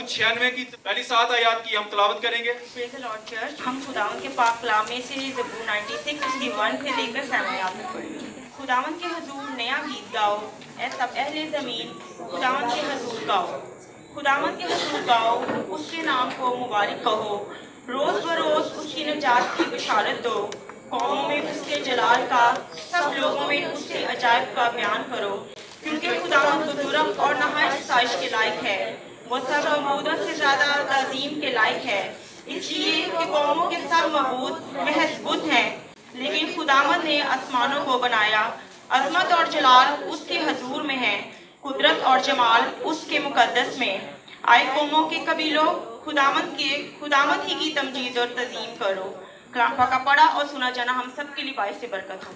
दाऊद 96 की पहली 7 आयत की हम तलावत करेंगे। Praise the Lord church. हम खुदावंद के पाक कलाम में से ज़बूर 96 उसकी 1 से लेकर 7 आयत तक पढ़ेंगे। खुदावंद के हुजूर नया गीत गाओ, ऐ सब अहले ज़मीन, खुदावंद के हुजूर गाओ। खुदावंद के हुजूर गाओ, उसके नाम को मुबारक कहो। रोज़ बरोज़ उसकी निजात की बशारत दो। कौमों में उसके जलाल का, सब लोगों में उसके अजायब का बयान करो। क्योंकि खुदावंद बुजुर्ग और नहायत साइश के लायक है, वो सब मबूदों से ज़्यादा ताज़ीम के लायक है। इसलिए कि कौमों के सब मबूद महज बुत हैं, लेकिन खुदावंद ने आसमानों को बनाया। अजमत और जलाल उसके हजूर में है, कुदरत और जमाल उसके मुकद्दस में। आए कौमों के कबीलों, खुदावंद ही की तमजीद और तज़ीम करो। कलाम पाक का पढ़ा और सुना जाना हम सब के लिए बाइस से बरकत हो।